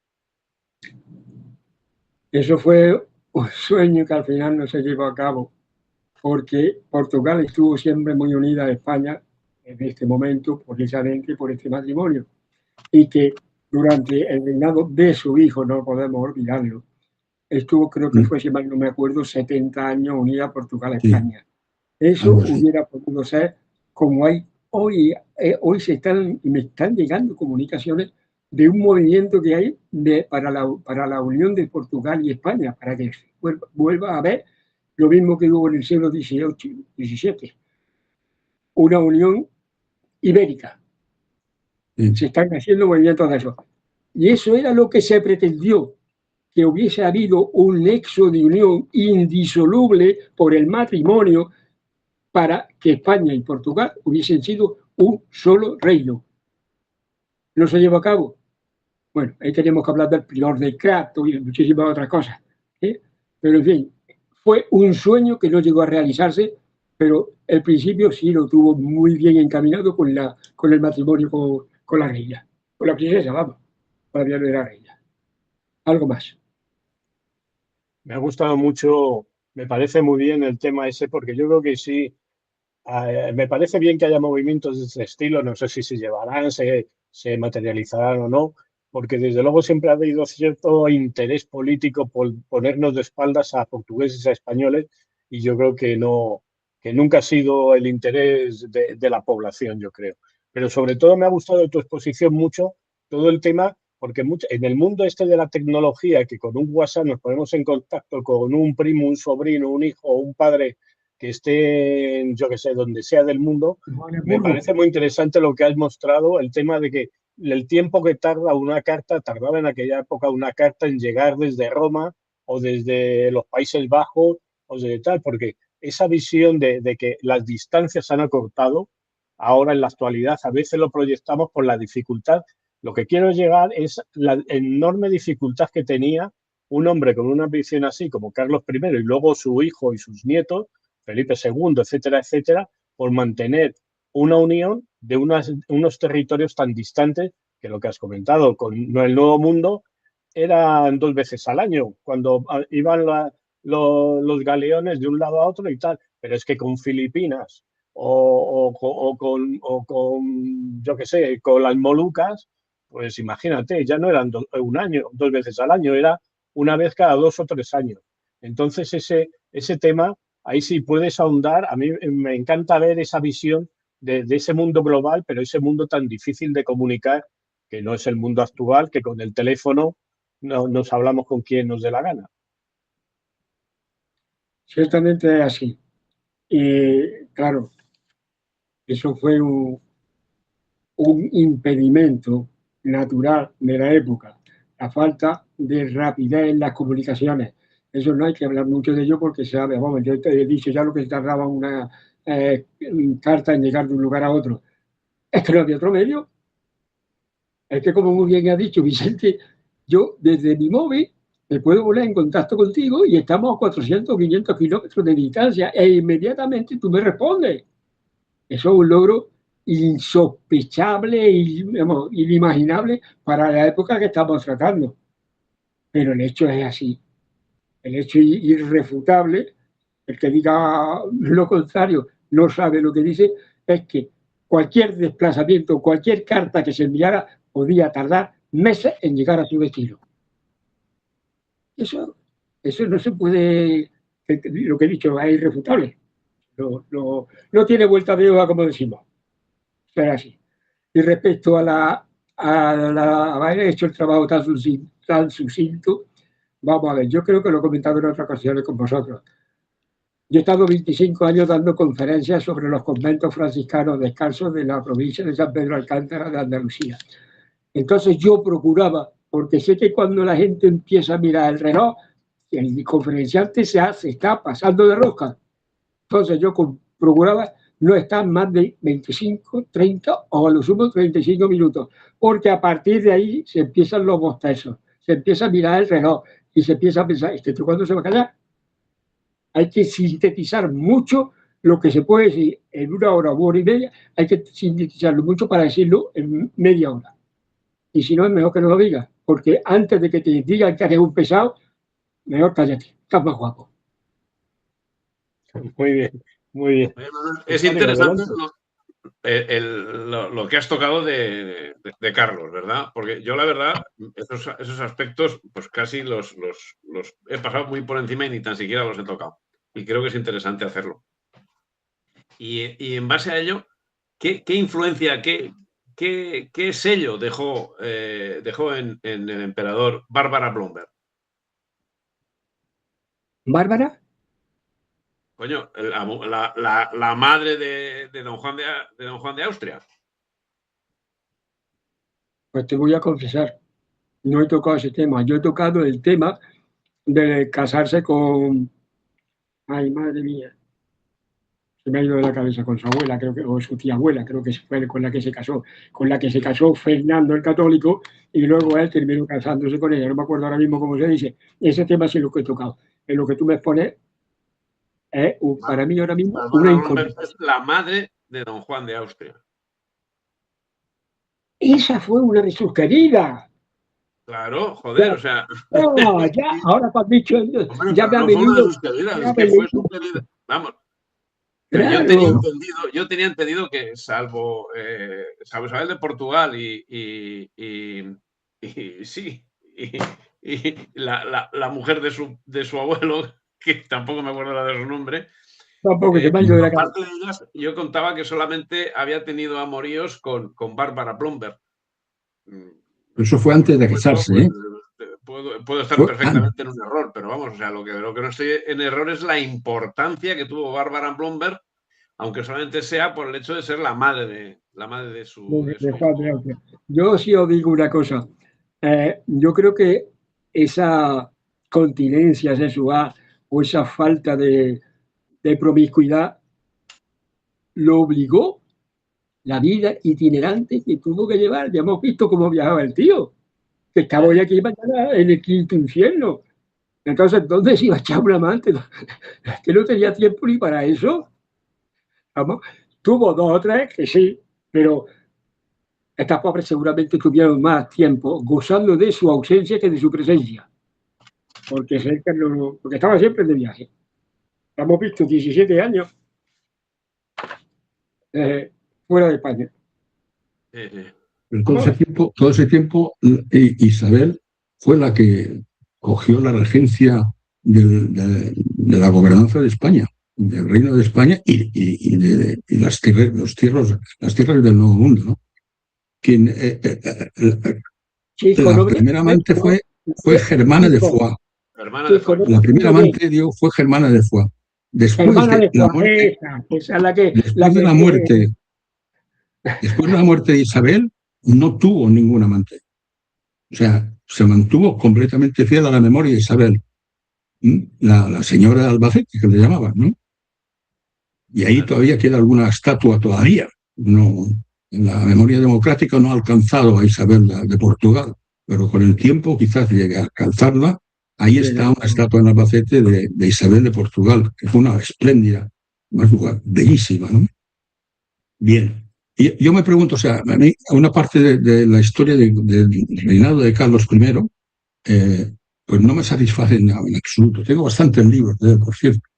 Eso fue un sueño que al final no se llevó a cabo, porque Portugal estuvo siempre muy unida a España en este momento, precisamente por este matrimonio, y que durante el reinado de su hijo, no podemos olvidarlo, estuvo, creo que fue, si mal no me acuerdo, 70 años unida Portugal a España. Sí. Eso hubiera podido ser como hay hoy. Hoy me están llegando comunicaciones de un movimiento que hay para la unión de Portugal y España, para que vuelva a haber lo mismo que hubo en el siglo XVIII, XVII, una unión ibérica. Se están haciendo movimientos de eso. Y eso era lo que se pretendió, que hubiese habido un nexo de unión indisoluble por el matrimonio para que España y Portugal hubiesen sido un solo reino. ¿No se llevó a cabo? Bueno, ahí tenemos que hablar del prior de Crato y muchísimas otras cosas. Pero en fin, fue un sueño que no llegó a realizarse, pero el principio sí lo tuvo muy bien encaminado con el matrimonio con la reina, con la princesa, vamos, todavía no era reina. Algo más.
Me ha gustado mucho, me parece muy bien el tema ese, porque yo creo que sí, me parece bien que haya movimientos de este estilo, no sé si se llevarán, se materializarán o no, porque desde luego siempre ha habido cierto interés político por ponernos de espaldas a portugueses y a españoles, y yo creo que nunca ha sido el interés de la población, yo creo. Pero sobre todo me ha gustado de tu exposición mucho todo el tema, porque en el mundo este de la tecnología, que con un WhatsApp nos ponemos en contacto con un primo, un sobrino, un hijo o un padre que esté, yo que sé, donde sea del mundo, me parece muy interesante lo que has mostrado, el tema de que el tiempo que tardaba en aquella época una carta en llegar desde Roma o desde los Países Bajos o desde tal, porque esa visión de que las distancias se han acortado, ahora en la actualidad a veces lo proyectamos por la dificultad. Lo que quiero llegar es la enorme dificultad que tenía un hombre con una ambición así como Carlos I y luego su hijo y sus nietos, Felipe II, etcétera, etcétera, por mantener una unión de unos territorios tan distantes que lo que has comentado con el Nuevo Mundo eran 2 veces al año, cuando iban los galeones de un lado a otro y tal, pero es que con Filipinas o con, yo qué sé, con las Molucas, pues imagínate, ya no eran 2 veces al año, era una vez cada 2 o 3 años. Entonces ese tema, ahí sí puedes ahondar. A mí me encanta ver esa visión de ese mundo global, pero ese mundo tan difícil de comunicar, que no es el mundo actual, que con el teléfono nos hablamos con quien nos dé la gana.
Ciertamente es así. Y claro, eso fue un impedimento natural de la época, la falta de rapidez en las comunicaciones. Eso no hay que hablar mucho de ello porque se sabe, vamos, yo te he dicho ya lo que tardaba una carta en llegar de un lugar a otro. Es que no había otro medio. Es que, como muy bien ha dicho Vicente, yo desde mi móvil me puedo poner en contacto contigo y estamos a 400 o 500 kilómetros de distancia e inmediatamente tú me respondes. Eso es un logro insospechable y inimaginable para la época que estamos tratando. Pero el hecho es así. El hecho es irrefutable. El que diga lo contrario no sabe lo que dice. Es que cualquier desplazamiento, cualquier carta que se enviara podía tardar meses en llegar a su destino. Eso no se puede, lo que he dicho es irrefutable. No tiene vuelta de hoja, como decimos. Pero así. Y respecto a haber hecho el trabajo tan sucinto, vamos a ver, yo creo que lo he comentado en otras ocasiones con vosotros. Yo he estado 25 años dando conferencias sobre los conventos franciscanos descalzos de la provincia de San Pedro Alcántara de Andalucía. Entonces yo procuraba, porque sé que cuando la gente empieza a mirar el reloj, el conferenciante se está pasando de rosca. Entonces yo procuraba no estar más de 25, 30 o a lo sumo 35 minutos, porque a partir de ahí se empiezan los bostezos, se empieza a mirar el reloj y se empieza a pensar, ¿esto cuándo se va a callar? Hay que sintetizar mucho lo que se puede decir en 1 hora u hora y media, hay que sintetizarlo mucho para decirlo en media hora. Y si no, es mejor que no lo digas, porque antes de que te digan que eres un pesado, mejor cállate, estás más guapo.
Muy bien, muy bien.
Es
Antonio,
interesante
adelante.
lo que has tocado de Carlos, ¿verdad? Porque yo, la verdad, esos aspectos, pues casi los he pasado muy por encima y ni tan siquiera los he tocado. Y creo que es interesante hacerlo. Y en base a ello, ¿qué influencia, qué sello dejó en el emperador Bárbara Blomberg?
¿Bárbara?
Coño, la madre de don Juan de Austria.
Pues te voy a confesar, no he tocado ese tema. Yo he tocado el tema de casarse con... Ay, madre mía. Se me ha ido de la cabeza con su abuela, creo que, o su tía abuela, creo que fue con la que se casó Fernando el Católico, y luego él terminó casándose con ella. No me acuerdo ahora mismo cómo se dice. Ese tema sí es lo que he tocado. En lo que tú me expones es, para mí ahora mismo, una incógnita.
Es la madre de don Juan de Austria.
Esa fue una de sus queridas.
Claro, joder,
Ya.
o sea.
Oh, ya, ahora te has dicho,
Hombre,
ya me ha
no fue una de
venido.
sus queridas, es que fue su querida. Vamos. Pero
Claro.
yo tenía entendido que, salvo Isabel de Portugal y sí, y la mujer de su abuelo, que tampoco me acuerdo la de su nombre,
Tampoco se me ha ido de la cabeza.
aparte de ellas, yo contaba que solamente había tenido amoríos con Bárbara Blomberg.
Eso fue antes de casarse, ¿eh?
Puedo estar perfectamente en un error, pero vamos, o sea, lo que no estoy en error es la importancia que tuvo Bárbara Blomberg, aunque solamente sea por el hecho de ser la madre de su
Juan de Austria. Yo sí os digo una cosa. Yo creo que esa continencia sexual o esa falta de promiscuidad lo obligó la vida itinerante que tuvo que llevar. Ya hemos visto cómo viajaba el tío, que estaba hoy aquí mañana en el quinto infierno. Entonces, ¿dónde se iba a echar un amante? Que no tenía tiempo ni para eso. Vamos, tuvo 2 o 3 que sí, pero estas pobres seguramente tuvieron más tiempo gozando de su ausencia que de su presencia. Porque estaba siempre de viaje. Hemos visto 17 años fuera de España.
Pero todo ese tiempo, Isabel fue la que cogió la regencia de la gobernanza de España, del Reino de España y las tierras del Nuevo Mundo, ¿no? Quien, la primera amante fue Germana de Foix. La primera amante fue Germana de Foix. Después de la muerte de Isabel, no tuvo ningún amante. O sea, se mantuvo completamente fiel a la memoria de Isabel, la señora de Albacete, que le llamaban, ¿no? Y ahí todavía queda alguna estatua todavía. No, la memoria democrática no ha alcanzado a Isabel de Portugal, pero con el tiempo quizás llegue a alcanzarla. Ahí está una estatua en Albacete de Isabel de Portugal, que fue una espléndida, bellísima, ¿no? Bien. Y yo me pregunto, o sea, a mí, una parte de la historia del reinado de Carlos I, pues no me satisface en absoluto. Tengo bastantes libros de él, por cierto.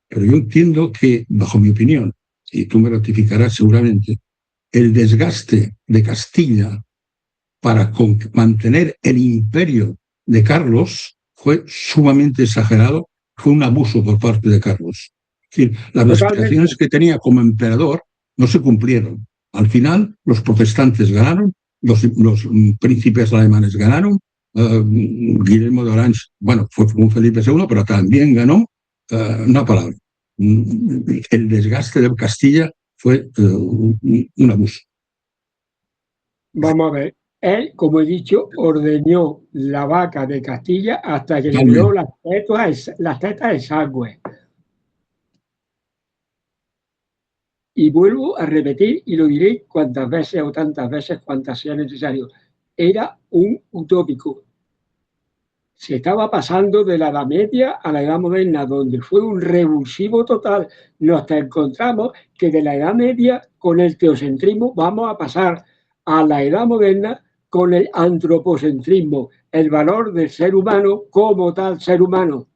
Pero yo entiendo que, bajo mi opinión, y tú me ratificarás seguramente, el desgaste de Castilla para mantener el imperio de Carlos fue sumamente exagerado, fue un abuso por parte de Carlos. Es decir, las aspiraciones que tenía como emperador no se cumplieron. Al final, los protestantes ganaron, los príncipes alemanes ganaron, Guillermo de Orange, bueno, fue un Felipe II, pero también ganó, una palabra. El desgaste de Castilla fue un abuso.
Vamos a ver. Él, como he dicho, ordeñó la vaca de Castilla hasta que le dio las tetas exangües. Y vuelvo a repetir, y lo diré cuantas veces o tantas veces cuantas sea necesario. Era un utópico. se estaba pasando de la Edad Media a la Edad Moderna, donde fue un revulsivo total. Nos encontramos que de la Edad Media, con el teocentrismo, vamos a pasar a la Edad Moderna con el antropocentrismo, el valor del ser humano como tal ser humano.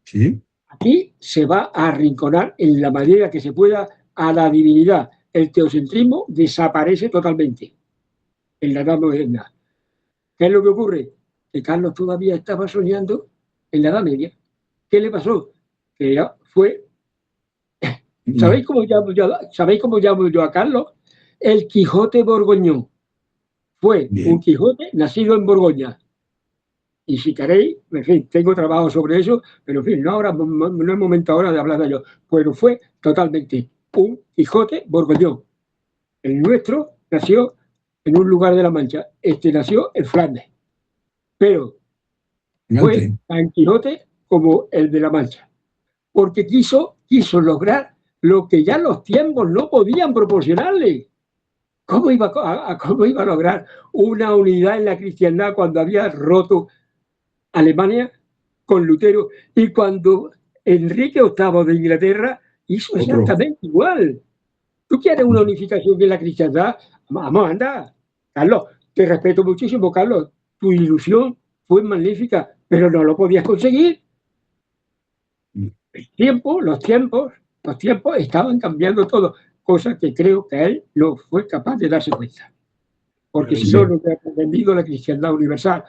Sí.
Aquí se va a arrinconar en la medida que se pueda a la divinidad. El teocentrismo desaparece totalmente en la Edad Moderna. ¿Qué es lo que ocurre? Que Carlos todavía estaba soñando en la Edad Media. ¿Qué le pasó? Que ya fue... ¿Sabéis cómo llamo yo a Carlos? El Quijote borgoñón. Fue un Quijote nacido en Borgoña. Y si queréis, en fin, tengo trabajo sobre eso, pero en fin, no es momento ahora de hablar de ello. Pero fue totalmente un Quijote borgoñón. El nuestro nació en un lugar de la Mancha. Este nació en Flandes. Pero fue tan Quijote como el de la Mancha. Porque quiso lograr lo que ya los tiempos no podían proporcionarle. ¿Cómo iba a lograr una unidad en la cristiandad cuando había roto Alemania con Lutero y cuando Enrique VIII de Inglaterra hizo exactamente igual? ¿Tú quieres una unificación de la cristiandad? Vamos, anda. Carlos, te respeto muchísimo, Carlos. Tu ilusión fue magnífica, pero no lo podías conseguir. Los tiempos estaban cambiando todo, cosa que creo que él no fue capaz de darse cuenta. Porque si no, no hubiera comprendido la cristiandad universal,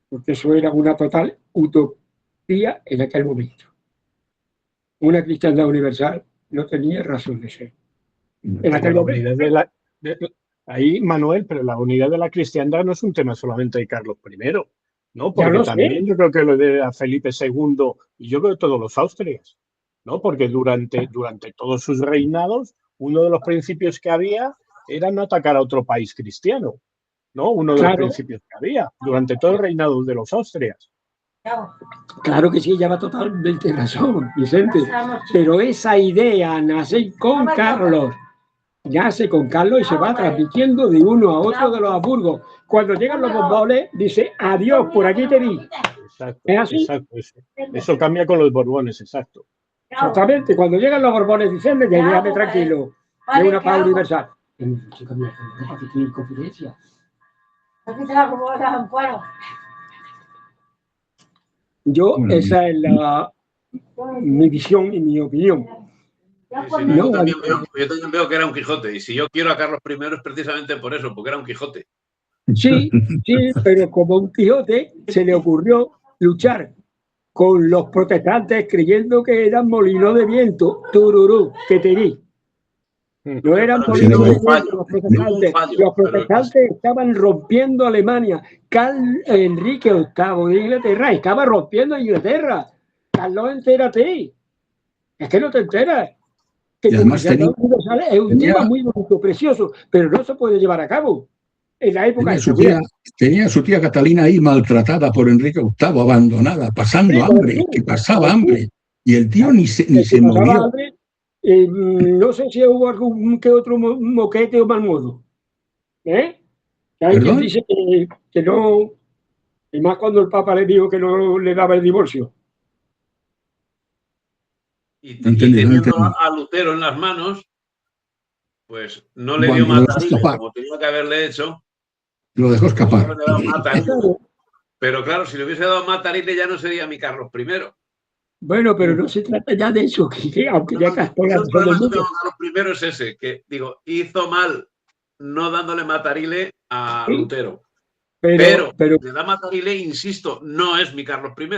porque eso era una total utopía en aquel momento. Una cristiandad universal no tenía razón de ser. En aquel momento.
Ahí, Manuel, pero la unidad de la cristiandad no es un tema solamente de Carlos I, ¿no? Porque también yo creo que lo de Felipe II y yo creo que todos los Austrias, ¿no? Porque durante todos sus reinados, uno de los principios que había era no atacar a otro país cristiano, ¿no? Uno de los principios que había durante todo el reinado de los Austrias.
Claro que sí, lleva totalmente razón, Vicente. Pero esa idea nace con Carlos. Nace con Carlos y se va transmitiendo de uno a otro de los Habsburgos. Cuando llegan los Borbones, dice, adiós, por aquí te vi.
Exacto, ¿es así? Exacto. Eso cambia con los Borbones, exacto.
Exactamente, cuando llegan los Borbones, dicen, déjame tranquilo, de una paz universal. Esa es mi visión y mi opinión.
Sí, no, yo también veo que era un Quijote, y si yo quiero a Carlos I es precisamente por eso, porque era un Quijote.
Sí, pero como un Quijote se le ocurrió luchar con los protestantes creyendo que eran molinos de viento, tururú, que te di. No eran molinos de viento los protestantes. Los protestantes estaban rompiendo Alemania. Enrique VIII de Inglaterra estaba rompiendo Inglaterra. Carlos, entérate. Es que no te enteras. Que es un tema muy bonito, precioso, pero no se puede llevar a cabo. En la época
tenía a su tía Catalina ahí maltratada por Enrique VIII, abandonada, pasando hambre, que pasaba hambre. Y el tío ni se movió.
Hambre, no sé si hubo algún que otro moquete o mal modo. Hay quien dice que no, y más cuando el Papa le dijo que no le daba el divorcio.
Y teniendo a Lutero en las manos, pues no le dio Matarile como tenía que haberle hecho.
Lo dejó escapar.
Pero claro, si le hubiese dado Matarile ya no sería mi Carlos I.
Bueno, pero no se trata ya de eso, aunque ya Carlos
I es ese, que digo, hizo mal no dándole Matarile a Lutero. Pero le da Matarile, insisto, no es mi Carlos I.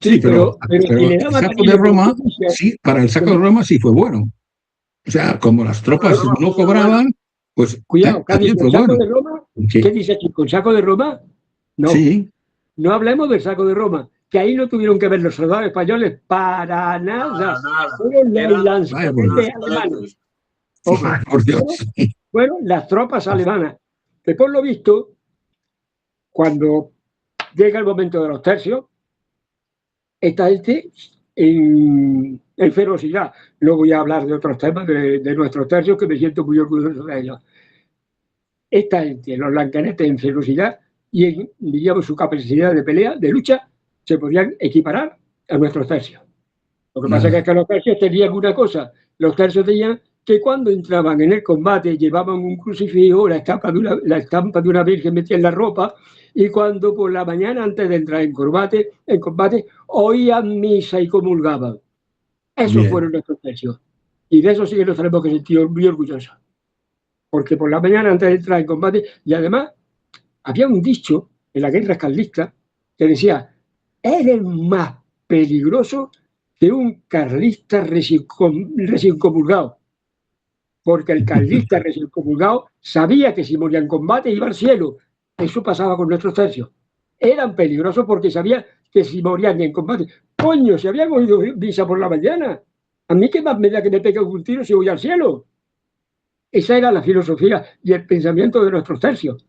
Sí, pero el saco de Roma, sí, para el saco de Roma sí fue bueno. O sea, como las tropas no cobraban, pues
cuidado, Cádiz, ¿el saco de Roma? ¿Qué dice aquí? ¿Con saco de Roma? No.
Sí.
No hablemos del saco de Roma, que ahí no tuvieron que ver los soldados españoles para nada. Fueron los lanzapetes alemanes.
Por Dios.
Bueno, las tropas alemanas, que por lo visto, cuando llega el momento de los tercios, esta gente en ferocidad. No voy a hablar de otros temas de nuestros tercios, que me siento muy orgulloso de ellos. Esta gente, los lancanetes en ferocidad, y diríamos su capacidad de pelea, de lucha, se podían equiparar a nuestros tercios. Lo que pasa es que los tercios tenían una cosa, los tercios tenían que cuando entraban en el combate llevaban un crucifijo, la estampa de una virgen metida en la ropa, y cuando por la mañana antes de entrar en combate oían misa y comulgaban. Esos fueron nuestros tercios. Y de eso sí que nos tenemos que sentir muy orgullosos. Porque por la mañana antes de entrar en combate, y además había un dicho en la guerra carlista que decía, eres más peligroso que un carlista recién comulgado. Porque el carlista recién comulgado sabía que si moría en combate iba al cielo. Eso pasaba con nuestros tercios. Eran peligrosos porque sabían que si morían en combate, coño, se habían oído misa por la mañana. A mí qué más me da que me pegue un tiro si voy al cielo. Esa era la filosofía y el pensamiento de nuestros tercios.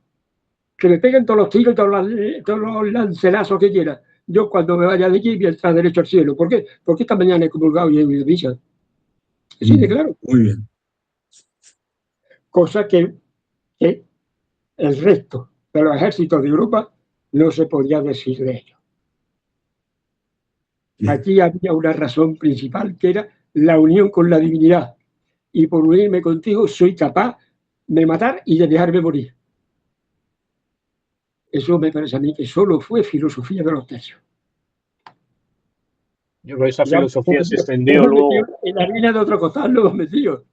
Que me peguen todos los tiros y todos los lancelazos que quieran. Yo cuando me vaya de aquí voy a entrar derecho al cielo. ¿Por qué? Porque esta mañana he comulgado y he oído misa. Sí, de claro.
Muy bien.
Cosa que el resto de los ejércitos de Europa no se podía decir de ellos. Aquí había una razón principal que era la unión con la divinidad. Y por unirme contigo soy capaz de matar y de dejarme morir. Eso me parece a mí que solo fue filosofía de los tercios.
Yo creo que esa filosofía se extendió luego.
En la harina de otro costal lo hemos metido.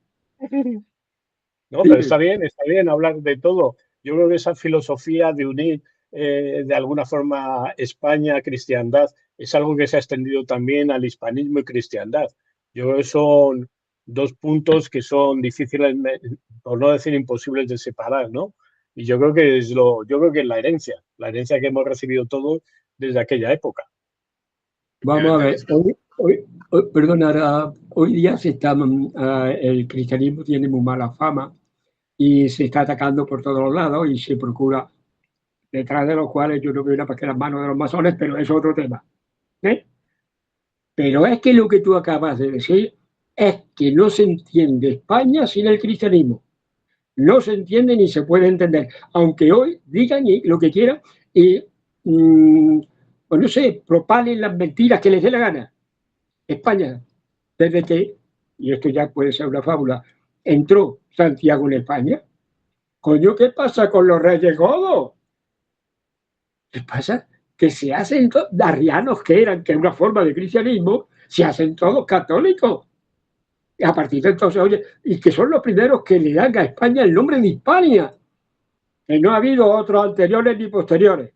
No, pero está bien hablar de todo. Yo creo que esa filosofía de unir de alguna forma España, cristiandad, es algo que se ha extendido también al hispanismo y cristiandad. Yo creo que son dos puntos que son difíciles, por no decir imposibles de separar, ¿no? Y yo creo que es la herencia que hemos recibido todos desde aquella época.
Vamos a ver, hoy día el cristianismo tiene muy mala fama y se está atacando por todos los lados y se procura, detrás de los cuales yo no veo nada más que las manos de los masones, pero es otro tema. Pero es que lo que tú acabas de decir es que no se entiende España sin el cristianismo. No se entiende ni se puede entender. Aunque hoy digan lo que quieran y, pues no sé, propalen las mentiras que les dé la gana. España, desde que, y esto ya puede ser una fábula, entró Santiago en España. Coño, ¿qué pasa con los reyes godos? ¿Qué pasa? Que se hacen arrianos que es una forma de cristianismo, se hacen todos católicos. Y a partir de entonces, oye, y que son los primeros que le dan a España el nombre de Hispania, que no ha habido otros anteriores ni posteriores.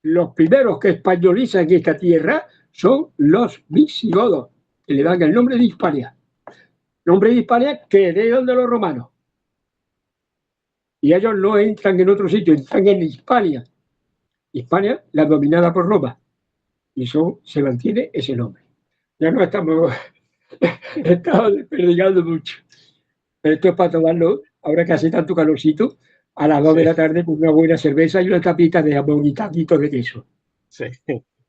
Los primeros que españolizan esta tierra son los visigodos, que le dan el nombre de Hispania. Nombre de Hispania que heredan de los romanos. Y ellos no entran en otro sitio, entran en Hispania. Hispania, la dominada por Roma. Y eso se mantiene ese nombre. Ya no estamos desperdigando mucho. Esto es para tomarlo, ahora que hace tanto calorcito, a las 2 de la tarde con una buena cerveza y una tapita de jamón y taquitos de queso.
Sí.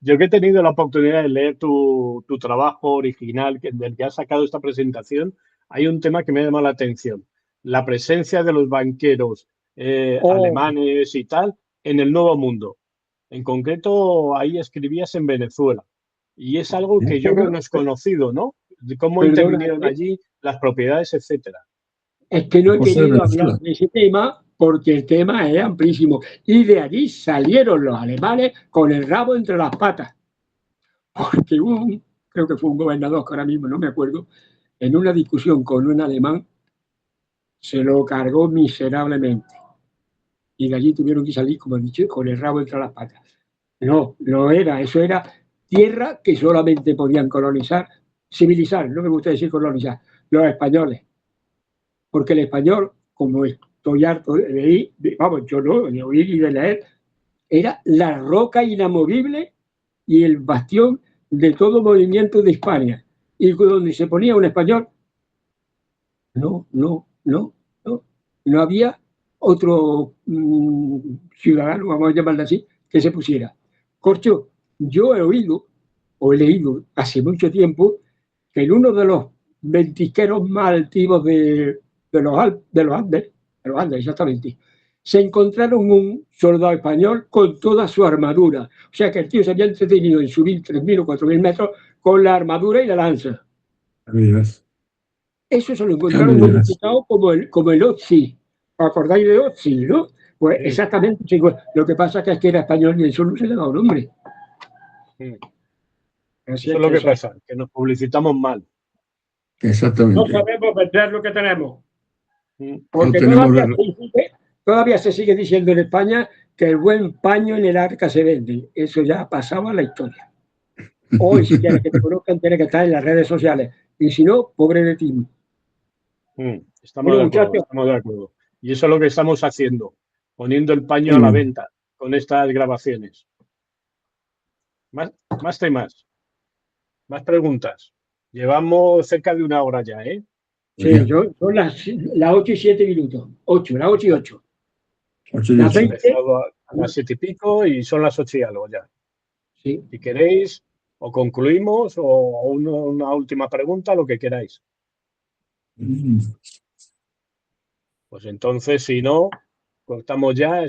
Yo que he tenido la oportunidad de leer tu trabajo original del que has sacado esta presentación, hay un tema que me ha llamado la atención. La presencia de los banqueros alemanes y tal en el Nuevo Mundo. En concreto, ahí escribías en Venezuela. Y es algo que yo creo que no es conocido, ¿no? De cómo intervinieron allí las propiedades, etcétera.
Es que no he querido hablar de ese tema porque el tema es amplísimo. Y de allí salieron los alemanes con el rabo entre las patas. Porque creo que fue un gobernador, que ahora mismo no me acuerdo, en una discusión con un alemán, se lo cargó miserablemente. Y de allí tuvieron que salir, como he dicho, con el rabo entre las patas. No era, eso era tierra que solamente podían colonizar, civilizar, no me gusta decir colonizar, los españoles. Porque el español, como estoy harto de leer, yo no, de oír y de leer, era la roca inamovible y el bastión de todo movimiento de Hispania. Y donde se ponía un español, no había otro ciudadano, vamos a llamarlo así, que se pusiera. Corcho, yo he oído, o he leído hace mucho tiempo, que en uno de los ventisqueros más altivos de los Andes, exactamente, se encontraron un soldado español con toda su armadura. O sea que el tío se había entretenido en subir 3.000 o 4.000 metros con la armadura y la lanza. Eso se lo encontraron modificado como el Otzi. ¿Os acordáis de Otzi, no? Pues sí, exactamente. Lo que pasa es que era español y el sol no se le daba nombre.
Eso es lo que pasa, que nos publicitamos mal.
Exactamente.
No sabemos vender lo que tenemos. Porque
no tenemos
todavía se sigue diciendo en España que el buen paño en el arca se vende. Eso ya ha pasado a la historia. Hoy, si quieres que te conozcan, tienes que estar en las redes sociales. Y si no, pobre de ti.
Estamos de acuerdo. Y eso es lo que estamos haciendo, poniendo el paño a la venta con estas grabaciones. Más temas, más preguntas. Llevamos cerca de una hora ya, ¿eh?
Sí, son las 8 y 7 minutos. 8, las 8 y 8.
Hemos empezado a las 7 y pico y son las 8 y algo ya.
Sí.
Si queréis, o concluimos o una última pregunta, lo que queráis. Pues entonces, si no, cortamos ya.